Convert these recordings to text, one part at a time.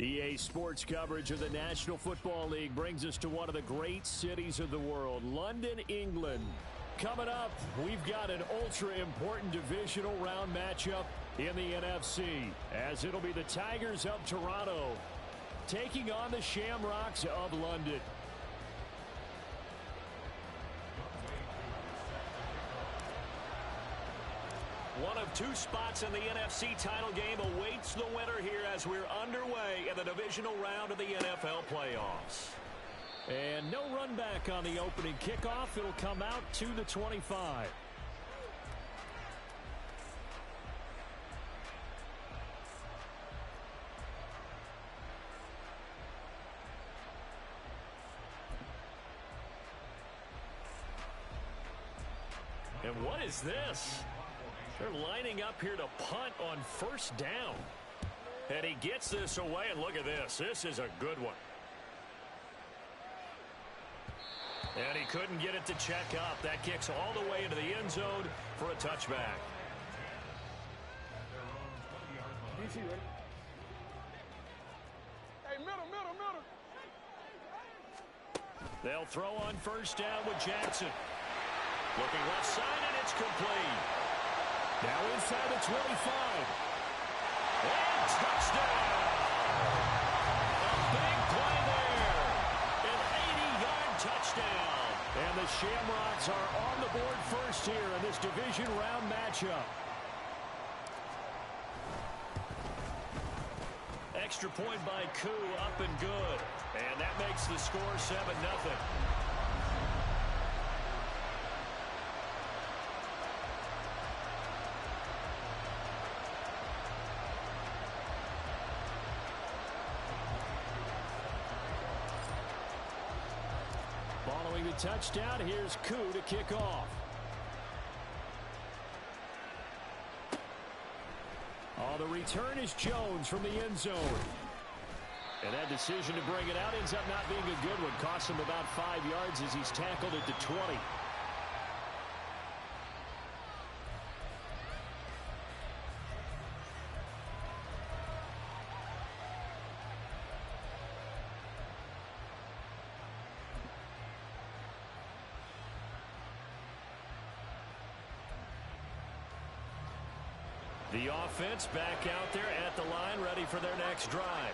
EA Sports coverage of the National Football League brings us to one of the great cities of the world, London, England. Coming up, we've got an ultra-important divisional round matchup in the NFC, as it'll be the Tigers of Toronto taking on the Shamrocks of London. One of two spots in the NFC title game awaits the winner here as we're underway in the divisional round of the NFL playoffs. And no run back on the opening kickoff. It'll come out to the 25. And what is this? They're lining up here to punt on first down. And he gets this away, and look at this. This is a good one. And he couldn't get it to check up. That kicks all the way into the end zone for a touchback. DC, ready? Hey, middle. They'll throw on first down with Jackson. Looking left side, and it's complete. Now inside the 25. And touchdown! A big play there. An 80-yard touchdown. And the Shamrocks are on the board first here in this division round matchup. Extra point by Koo, up and good. And that makes the score 7-0. Following the touchdown, here's Koo to kick off. Oh, the return is Jones from the end zone. And that decision to bring it out ends up not being a good one. Costs him about 5 yards as he's tackled at the 20. The offense back out there at the line, ready for their next drive.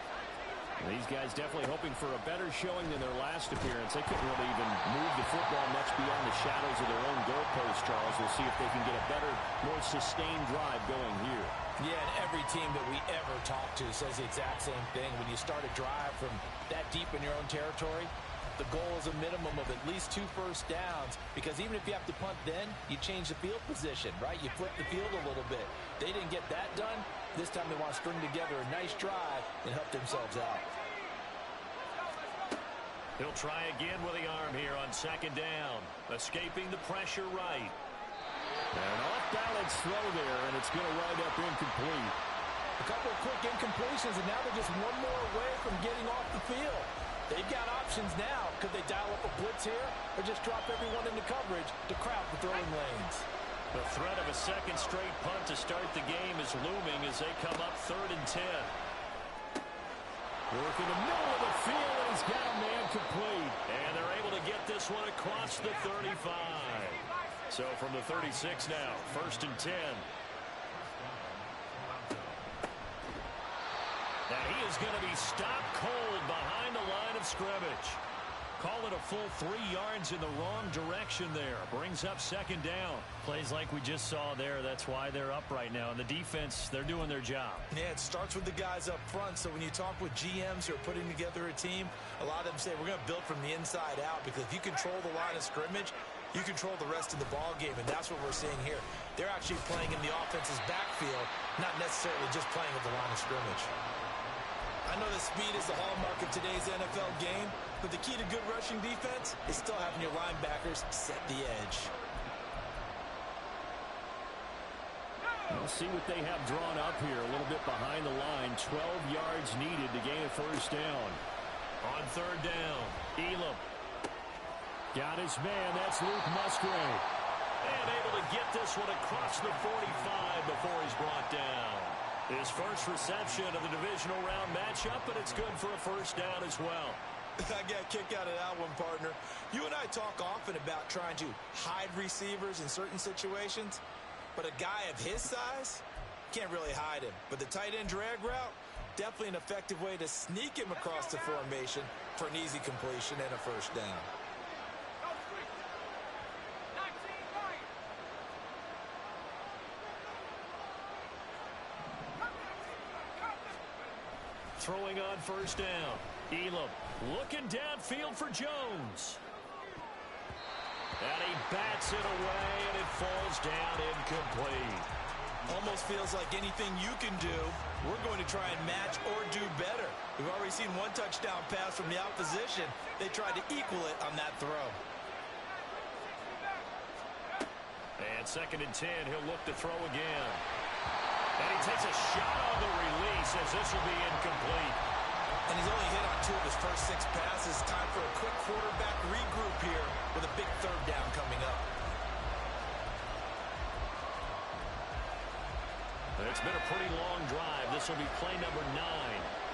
And these guys definitely hoping for a better showing than their last appearance. They couldn't really even move the football much beyond the shadows of their own goalpost, Charles. We'll see if they can get a better, more sustained drive going here. Yeah, and every team that we ever talk to says the exact same thing. When you start a drive from that deep in your own territory, the goal is a minimum of at least 2 first downs, because even if you have to punt then, you change the field position, right? You flip the field a little bit. They didn't get that done. This time they want to string together a nice drive and help themselves out. He'll try again with the arm here on second down. Escaping the pressure right. An off-balance throw there, and it's going to wind up incomplete. A couple of quick incompletions, and now they're just one more away from getting off the field. They've got options now. Could they dial up a blitz here or just drop everyone into coverage to crowd the throwing lanes? The threat of a second straight punt to start the game is looming as they come up 3rd and 10. Work in the middle of the field, and he's got a man complete. And they're able to get this one across the 35. So from the 36 now, 1st and 10. And he is going to be stopped cold behind the line of scrimmage. Call it a full 3 yards in the wrong direction there. Brings up second down. Plays like we just saw there. That's why they're up right now. And the defense, they're doing their job. Yeah, it starts with the guys up front. So when you talk with GMs who are putting together a team, a lot of them say we're going to build from the inside out, because if you control the line of scrimmage, you control the rest of the ball game, and that's what we're seeing here. They're actually playing in the offense's backfield, not necessarily just playing at the line of scrimmage. I know that speed is the hallmark of today's NFL game, but the key to good rushing defense is still having your linebackers set the edge. We'll see what they have drawn up here. A little bit behind the line. 12 yards needed to gain a first down. On 3rd down, Elam. Got his man. That's Luke Musgrave. And able to get this one across the 45 before he's brought down. His first reception of the divisional round matchup, but it's good for a first down as well. I got a kick out of that one, partner. You and I talk often about trying to hide receivers in certain situations, but a guy of his size can't really hide him. But the tight end drag route, definitely an effective way to sneak him across the formation for an easy completion and a first down. Throwing on first down. Elam looking downfield for Jones. And he bats it away, and it falls down incomplete. Almost feels like anything you can do, we're going to try and match or do better. We've already seen one touchdown pass from the opposition. They tried to equal it on that throw. And 2nd and 10, he'll look to throw again. And he takes a shot on the release as this will be incomplete. And he's only hit on 2 of his first 6 passes. Time for a quick quarterback regroup here with a big 3rd down coming up. It's been a pretty long drive. This will be play number 9.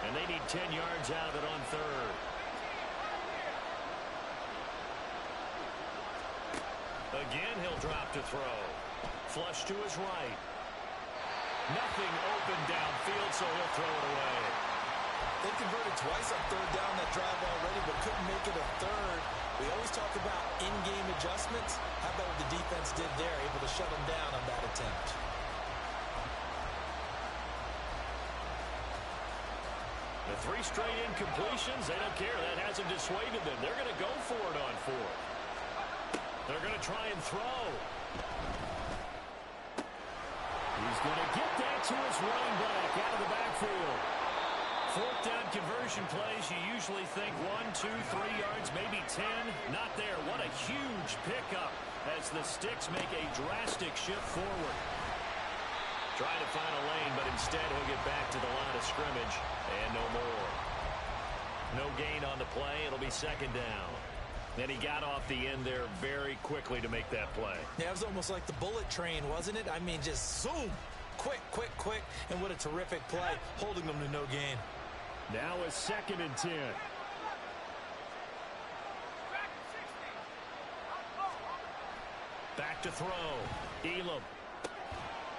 And they need 10 yards out of it on 3rd. Again, he'll drop to throw. Flush to his right. Nothing open downfield, so he'll throw it away. They converted twice on 3rd down that drive already, but couldn't make it a 3rd. We always talk about in-game adjustments. How about what the defense did there, able to shut them down on that attempt. The 3 straight incompletions, they don't care. That hasn't dissuaded them. They're going to go for it on 4th. They're going to try and throw. He's going to get that to his running back out of the backfield. 4th down conversion plays, you usually think 1, 2, 3 yards, maybe 10. Not there. What a huge pickup as the Sticks make a drastic shift forward. Trying to find a lane, but instead he'll get back to the line of scrimmage and no more. No gain on the play. It'll be 2nd down. Then he got off the end there very quickly to make that play. Yeah, it was almost like the bullet train, wasn't it? I mean, just zoom. Quick, quick, quick. And what a terrific play, holding them to no gain. Now a 2nd and 10. Back to throw. Elam.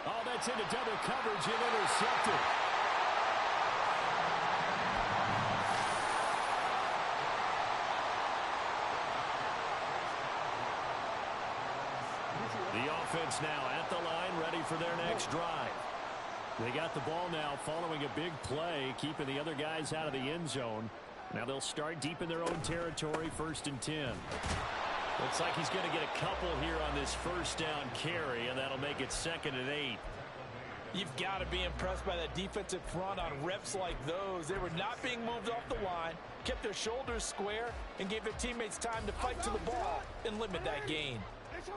Oh, that's into double coverage and intercepted. The offense now at the line, ready for their next drive. They got the ball now following a big play, keeping the other guys out of the end zone. Now they'll start deep in their own territory, 1st and 10. Looks like he's going to get a couple here on this first down carry, and that'll make it 2nd and 8. You've got to be impressed by that defensive front on reps like those. They were not being moved off the line, kept their shoulders square, and gave their teammates time to fight to the ball and limit that gain.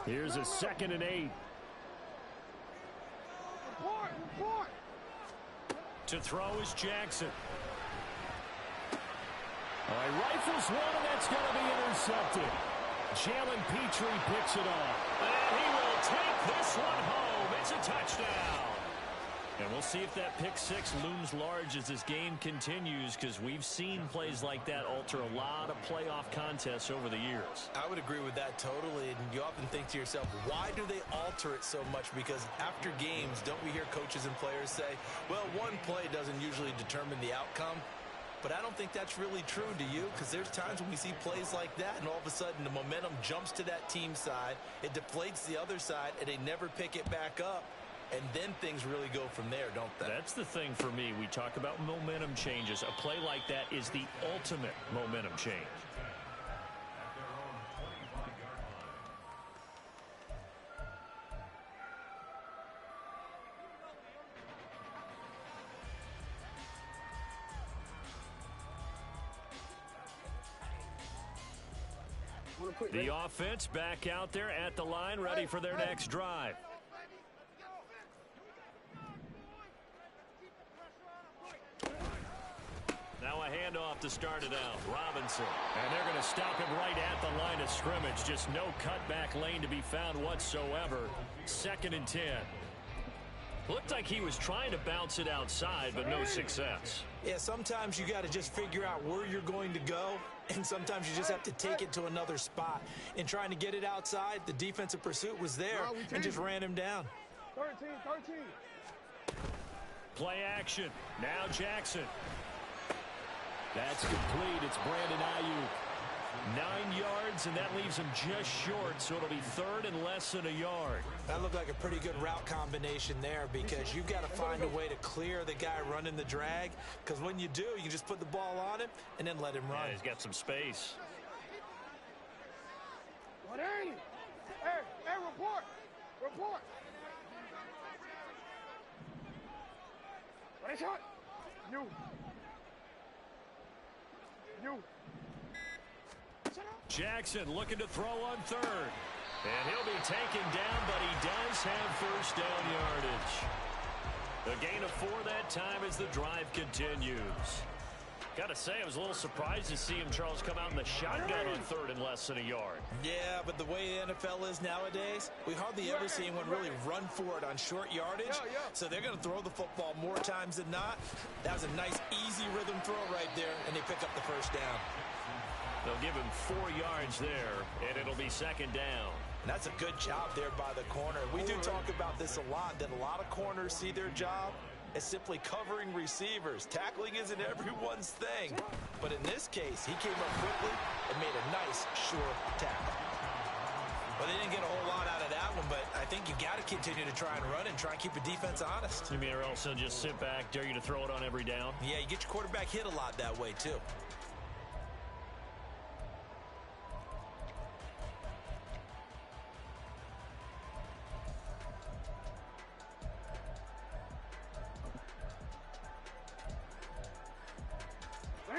Here's a 2nd and 8. To throw is Jackson. Oh, he rifles one, and that's going to be intercepted. Jalen Petrie picks it off. And he will take this one home. It's a touchdown. And we'll see if that pick 6 looms large as this game continues, because we've seen plays like that alter a lot of playoff contests over the years. I would agree with that totally, and you often think to yourself, why do they alter it so much? Because after games, don't we hear coaches and players say, well, one play doesn't usually determine the outcome? But I don't think that's really true, do you? Because there's times when we see plays like that, and all of a sudden the momentum jumps to that team side, it deflates the other side, and they never pick it back up. And then things really go from there, don't they? That's the thing for me. We talk about momentum changes. A play like that is the ultimate momentum change. The offense back out there at the line, ready for their next drive. Now a handoff to start it out. Robinson. And they're going to stop him right at the line of scrimmage. Just no cutback lane to be found whatsoever. 2nd and 10. Looked like he was trying to bounce it outside, but no success. Yeah, sometimes you got to just figure out where you're going to go, and sometimes you just have to take it to another spot. In trying to get it outside, the defensive pursuit was there and just ran him down. 13. Play action. Now Jackson. That's complete. It's Brandon Ayuk. 9 yards, and that leaves him just short, so it'll be third and less than a yard. That looked like a pretty good route combination there because you've got to find a way to clear the guy running the drag, because when you do, you can just put the ball on him and then let him run. Yeah, he's got some space. 180. Hey, report. What is shot? You. Jackson looking to throw on third. And he'll be taken down, but he does have first down yardage. A gain of 4 that time as the drive continues. Got to say, I was a little surprised to see him, Charles, come out in the shotgun on third and less than a yard. Yeah, but the way the NFL is nowadays, we hardly ever see anyone really run for it on short yardage. So they're going to throw the football more times than not. That was a nice, easy rhythm throw right there, and they pick up the first down. They'll give him 4 yards there, and it'll be second down. And that's a good job there by the corner. We do talk about this a lot, that a lot of corners see their job as simply covering receivers. Tackling isn't everyone's thing. But in this case, he came up quickly and made a nice, short tackle. Well, they didn't get a whole lot out of that one, but I think you got to continue to try and run and try and keep the defense honest. You mean, or else they'll just sit back, dare you to throw it on every down? Yeah, you get your quarterback hit a lot that way, too.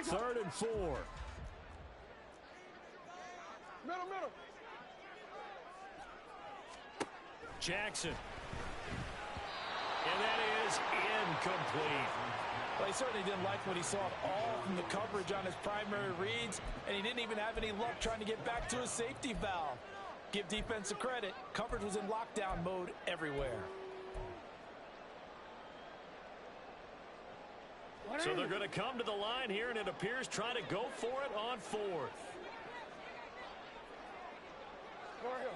Third and 4. Middle. Jackson. And that is incomplete. Well, he certainly didn't like what he saw at all from the coverage on his primary reads, and he didn't even have any luck trying to get back to his safety valve. Give defense a credit. Coverage was in lockdown mode everywhere. So they're going to come to the line here, and it appears trying to go for it on 4th. Go ahead.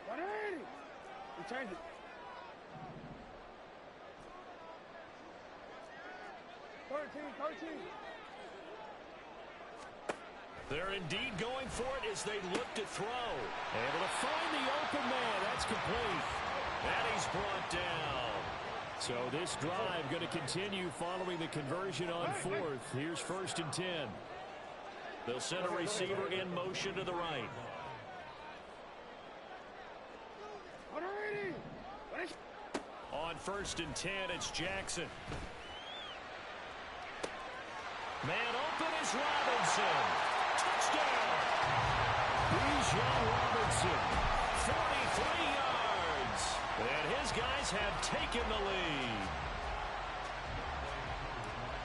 180. We change it. 13. They're indeed going for it as they look to throw. Able to find the open man. That's complete. And he's brought down. So this drive going to continue following the conversion on 4th. Here's 1st and 10. They'll send a receiver in motion to the right. 180. On 1st and 10, it's Jackson. Man open is Robinson. Touchdown. Divisional Shamrocks, 43 yards. And his guys have taken the lead.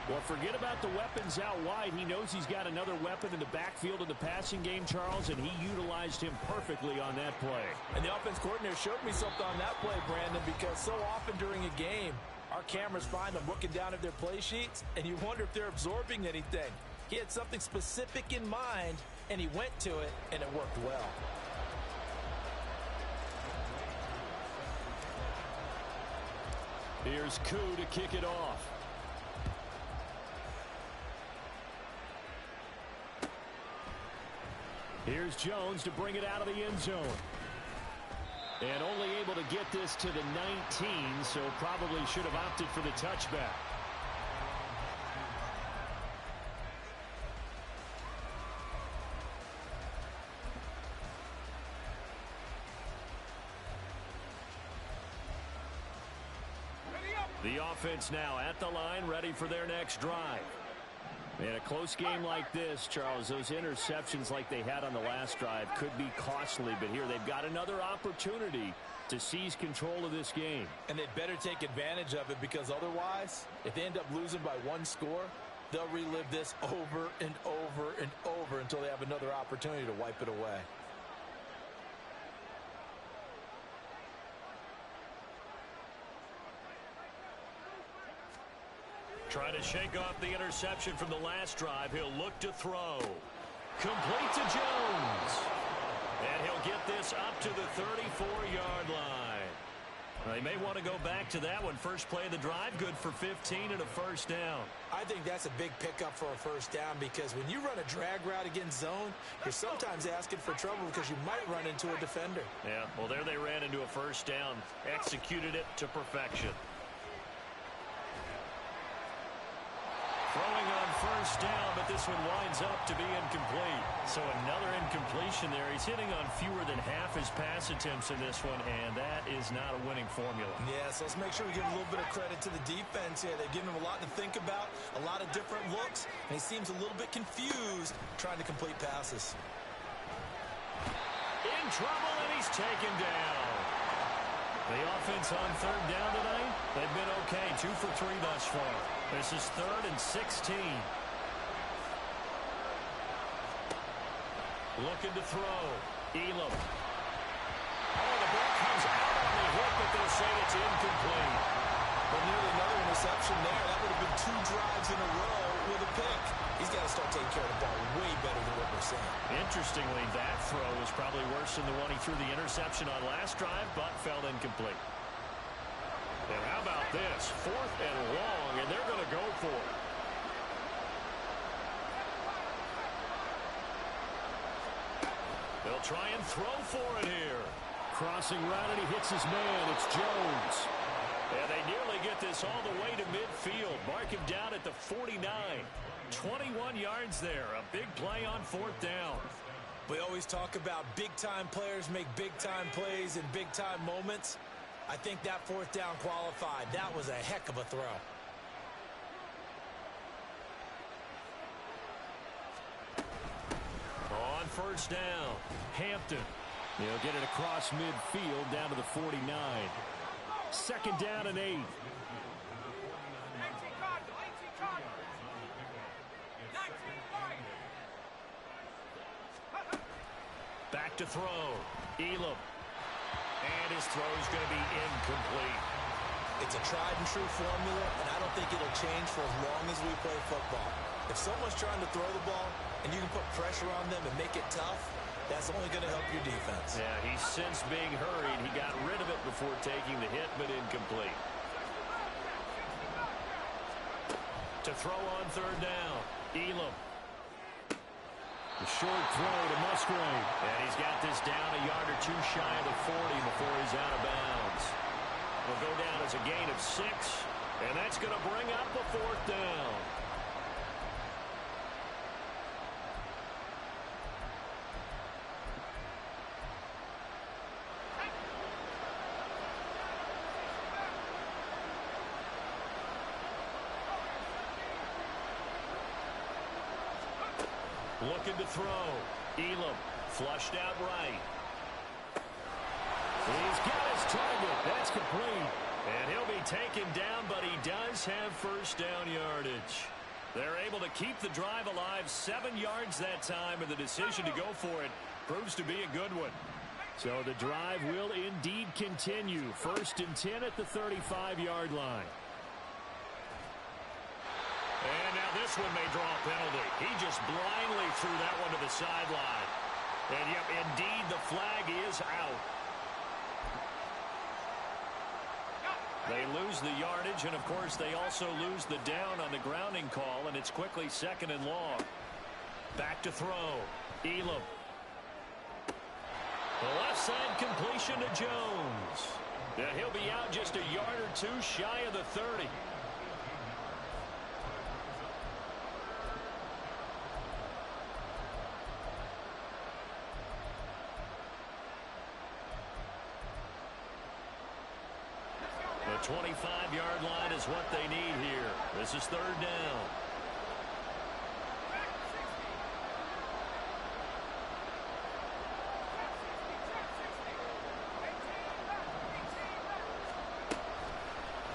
Well, forget about the weapons out wide. He knows he's got another weapon in the backfield in the passing game, Charles, and he utilized him perfectly on that play. And the offense coordinator showed me something on that play, Brandon, because so often during a game, our cameras find them looking down at their play sheets, and you wonder if they're absorbing anything. He had something specific in mind, and he went to it, and it worked well. Here's Koo to kick it off. Here's Jones to bring it out of the end zone. And only able to get this to the 19, so probably should have opted for the touchback. The offense now at the line, ready for their next drive. In a close game like this, Charles, those interceptions like they had on the last drive could be costly, but here they've got another opportunity to seize control of this game. And they'd better take advantage of it, because otherwise, if they end up losing by 1 score, they'll relive this over and over and over until they have another opportunity to wipe it away. Trying to shake off the interception from the last drive. He'll look to throw. Complete to Jones. And he'll get this up to the 34-yard line. They may want to go back to that one. First play of the drive, good for 15 and a first down. I think that's a big pickup for a first down because when you run a drag route against zone, you're sometimes asking for trouble because you might run into a defender. Yeah, well, there they ran into a first down. Executed it to perfection. Throwing on first down, but this one winds up to be incomplete. So another incompletion there. He's hitting on fewer than half his pass attempts in this one, and that is not a winning formula. Yeah, so let's make sure we give a little bit of credit to the defense here. They're giving him a lot to think about, a lot of different looks, and he seems a little bit confused trying to complete passes. In trouble, and he's taken down. The offense on third down tonight, they've been okay. 2 for 3 thus far. This is 3rd and 16. Looking to throw. Elam. Oh, the ball comes out on the hit, but they'll say it's incomplete. But nearly another interception there. That would have been 2 drives in a row with a pick. He's got to start taking care of the ball way better than what we're seeing. Interestingly, that throw was probably worse than the one he threw the interception on last drive, but fell incomplete. And how about this? 4th and long, and they're going to go for it. They'll try and throw for it here. Crossing right, and he hits his man. It's Jones. And they nearly get this all the way to midfield. Mark him down at the 49. 21 yards there. A big play on 4th down. We always talk about big-time players make big-time plays in big-time moments. I think that 4th down qualified. That was a heck of a throw. On first down, Hampton. He'll get it across midfield down to the 49. 2nd down and 8. Back to throw. Elam. And his throw is going to be incomplete. It's a tried-and-true formula, and I don't think it'll change for as long as we play football. If someone's trying to throw the ball and you can put pressure on them and make it tough, that's only going to help your defense. Yeah, he's since being hurried. He got rid of it before taking the hit, but incomplete. To throw on 3rd down, Elam. The short throw to Musgrave. And he's got this down a yard or 2 shy of the 40 before he's out of bounds. Will go down as a gain of 6. And that's going to bring up a 4th down. Looking to throw. Elam flushed out right. He's got his target. That's complete. And he'll be taken down, but he does have first down yardage. They're able to keep the drive alive. 7 yards that time, and the decision to go for it proves to be a good one. So the drive will indeed continue. 1st and 10 at the 35-yard line. And now this one may draw a penalty. He just blindly threw that one to the sideline. And, yep, indeed, the flag is out. They lose the yardage, and, of course, they also lose the down on the grounding call, and it's quickly 2nd and long. Back to throw. Elam. The left side completion to Jones. Yeah, he'll be out just a yard or 2 shy of the 30. The 25-yard line is what they need here. This is 3rd down.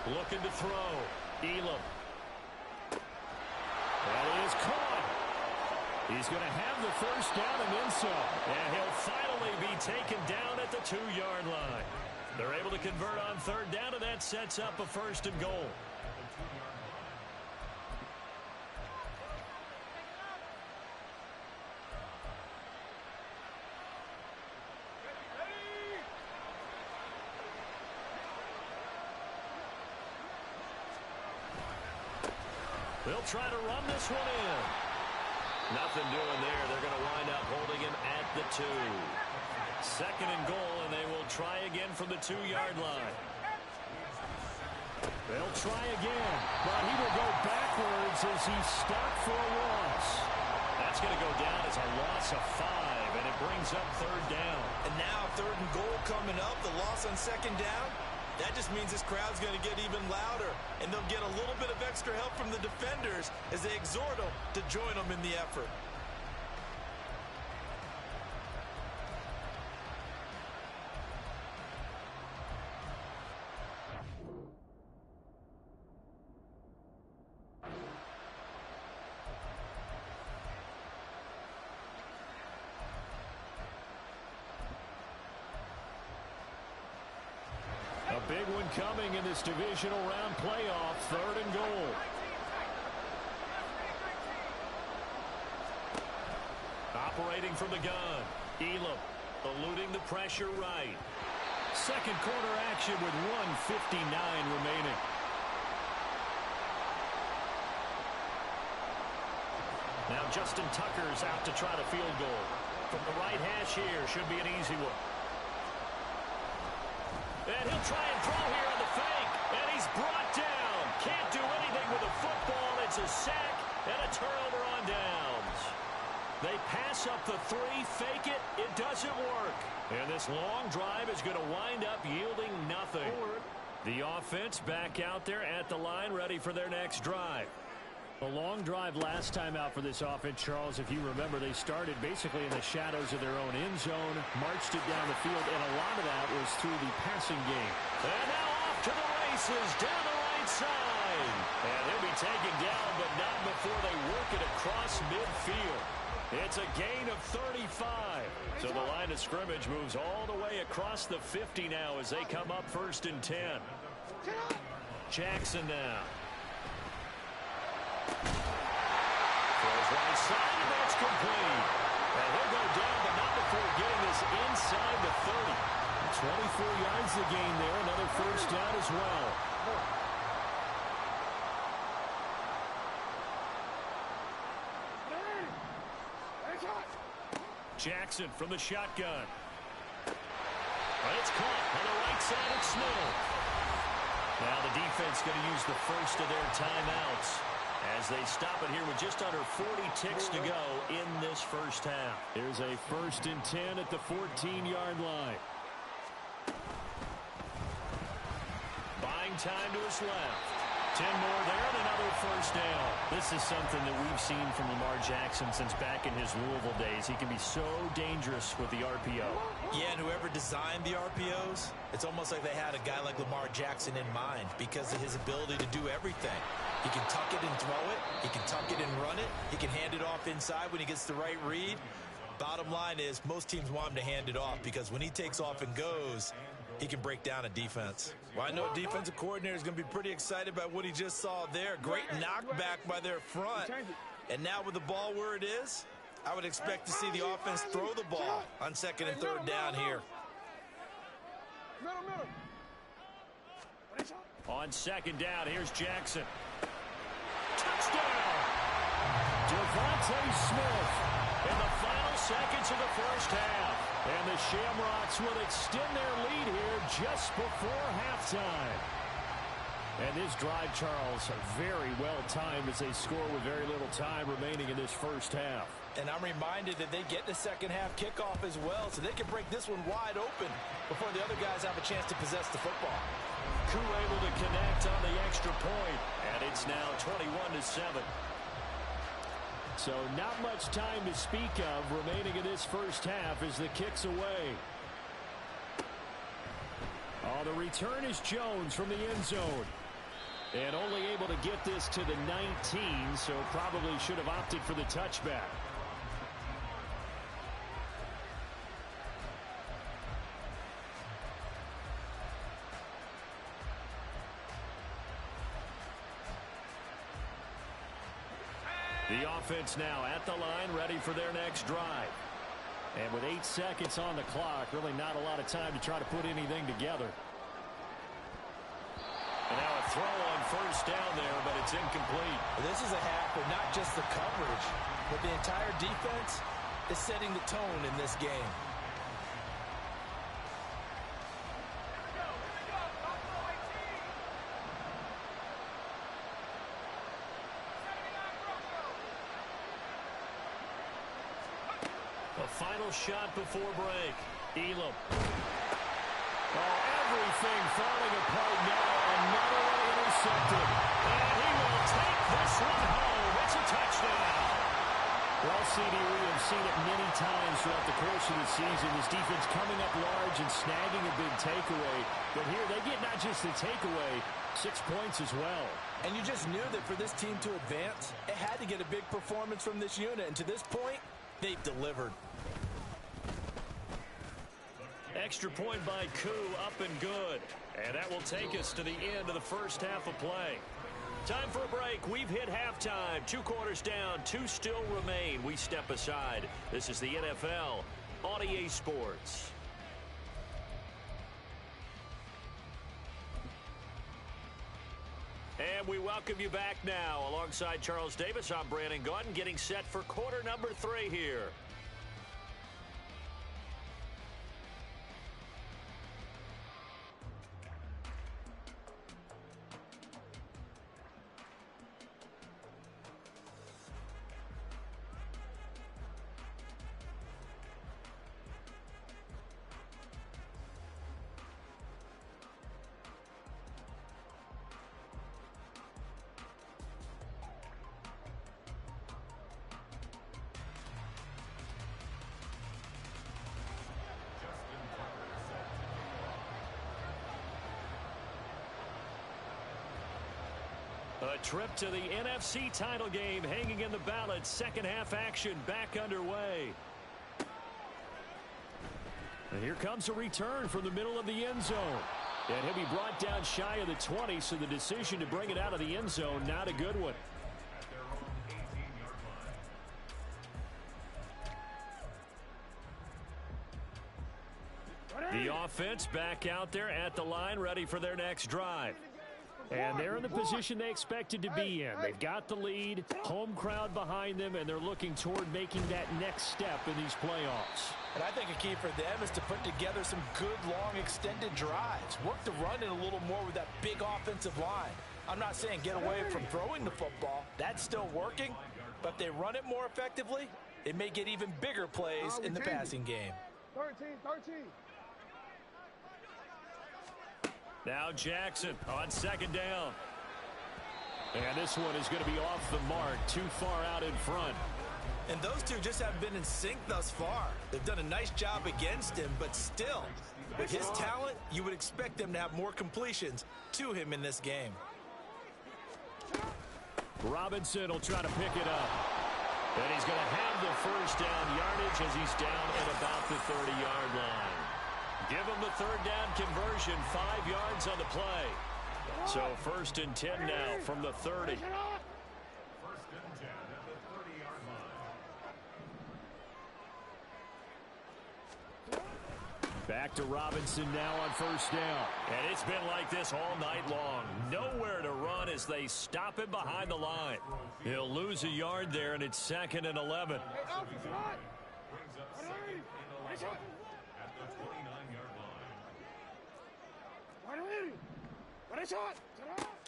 Looking to throw. Elam. That is caught. He's going to have the first down and then some. And he'll finally be taken down at the 2-yard line. They're able to convert on 3rd down, and that sets up a 1st and goal. They'll try to run this one in. Nothing doing there. They're going to wind up holding him at the 2. Second and goal, and they will try again from the 2-yard line. They'll try again, but he will go backwards as he's stopped for a loss. That's going to go down as a loss of 5, and it brings up 3rd down. And now 3rd and goal coming up, the loss on 2nd down. That just means this crowd's going to get even louder, and they'll get a little bit of extra help from the defenders as they exhort them to join them in the effort. A big one coming in this divisional round playoff. 3rd and goal. Operating from the gun. Elam eluding the pressure right. Second quarter action with 1:59 remaining. Now Justin Tucker's out to try the field goal. From the right hash here, should be an easy one. And he'll try and throw here on the fake. And he's brought down. Can't do anything with the football. It's a sack and a turnover on downs. They pass up the 3, fake it. It doesn't work. And this long drive is going to wind up yielding nothing. The offense back out there at the line, ready for their next drive. A long drive last time out for this offense, Charles. If you remember, they started basically in the shadows of their own end zone, marched it down the field, and a lot of that was through the passing game. And now off to the races, down the right side. And he'll be taken down, but not before they work it across midfield. It's a gain of 35. So the line of scrimmage moves all the way across the 50 now as they come up 1st and 10. Jackson now. Throws right side, and that's complete. And he'll go down, but not before getting this inside the 30. 24 yards the gain there. Another 1st down as well. Jackson from the shotgun. But it's caught on the right side of Smith. Now the defense going to use the first of their timeouts as they stop it here with just under 40 ticks to go in this first half. Here's a 1st and 10 at the 14-yard line. Buying time to his left. 10 more there and another 1st down. This is something that we've seen from Lamar Jackson since back in his Louisville days. He can be so dangerous with the RPO. Yeah, and whoever designed the RPOs, it's almost like they had a guy like Lamar Jackson in mind because of his ability to do everything. He can tuck it and throw it. He can tuck it and run it. He can hand it off inside when he gets the right read. Bottom line is most teams want him to hand it off because when he takes off and goes, he can break down a defense. Well, I know a defensive coordinator is going to be pretty excited about what he just saw there. Great knockback by their front. And now with the ball where it is, I would expect to see the offense throw the ball on 2nd and 3rd down here. On 2nd down, here's Jackson. Touchdown! Devontae Smith in the final seconds of the first half. And the Shamrocks will extend their lead here just before halftime. And this drive, Charles, very well timed as they score with very little time remaining in this first half. And I'm reminded that they get the second half kickoff as well, so they can break this one wide open before the other guys have a chance to possess the football. Koo able to connect on the extra point, and it's now 21-7. So not much time to speak of remaining in this first half as the kick's away. Oh, the return is Jones from the end zone. And only able to get this to the 19, so probably should have opted for the touchback. The offense now at the line, ready for their next drive. And with 8 seconds on the clock, really not a lot of time to try to put anything together. And now a throw on first down there, but it's incomplete. This is a half where not just the coverage, but the entire defense is setting the tone in this game. A final shot before break. Elam. Oh, everything falling apart now. Another one intercepted. And he will take this one home. It's a touchdown. Well, CD, we have seen it many times throughout the course of the season. This defense coming up large and snagging a big takeaway. But here they get not just the takeaway, 6 points as well. And you just knew that for this team to advance, it had to get a big performance from this unit. And to this point, they've delivered. Extra point by Koo, up and good. And that will take us to the end of the first half of play. Time for a break. We've hit halftime. 2 quarters down, 2 still remain. We step aside. This is the NFL on EA Sports. And we welcome you back now. Alongside Charles Davis, I'm Brandon Gaudin, getting set for quarter number 3 here. A trip to the NFC title game hanging in the balance. Second half action back underway. And here comes a return from the middle of the end zone. And he'll be brought down shy of the 20, so the decision to bring it out of the end zone, not a good one. The offense back out there at the line, ready for their next drive. And they're in the position they expected to be in. They've got the lead, home crowd behind them, and they're looking toward making that next step in these playoffs. And I think a key for them is to put together some good, long, extended drives. Work the run in a little more with that big offensive line. I'm not saying get away from throwing the football. That's still working. But if they run it more effectively, they may get even bigger plays in the passing game. 13. Now Jackson on second down. And this one is going to be off the mark, too far out in front. And those two just haven't been in sync thus far. They've done a nice job against him, but still, with his talent, you would expect them to have more completions to him in this game. Robinson will try to pick it up. And he's going to have the first down yardage as he's down at about the 30-yard line. Give him the third down conversion, 5 yards on the play. So 1st and 10 now from the 30. 1st and 10 at the 30-yard line. Back to Robinson now on first down. And it's been like this all night long. Nowhere to run as they stop him behind the line. He'll lose a yard there, and it's 2nd and 11. Brings up 2nd and 11 at the 29-yard line.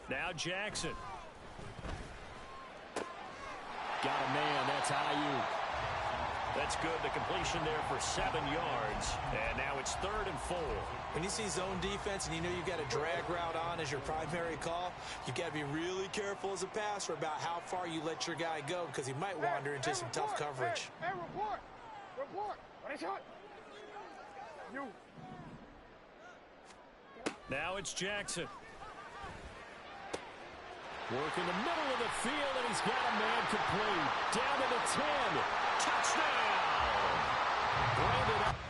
Now Jackson. Got a man. That's Ayuk. That's good. The completion there for 7 yards. And now it's 3rd and 4. When you see zone defense and you know you've got a drag route on as your primary call, you've got to be really careful as a passer about how far you let your guy go because he might wander into some tough coverage. Hey, report. Now it's Jackson. Work in the middle of the field, and he's got a man complete. Down to the 10. Touchdown! Brandon.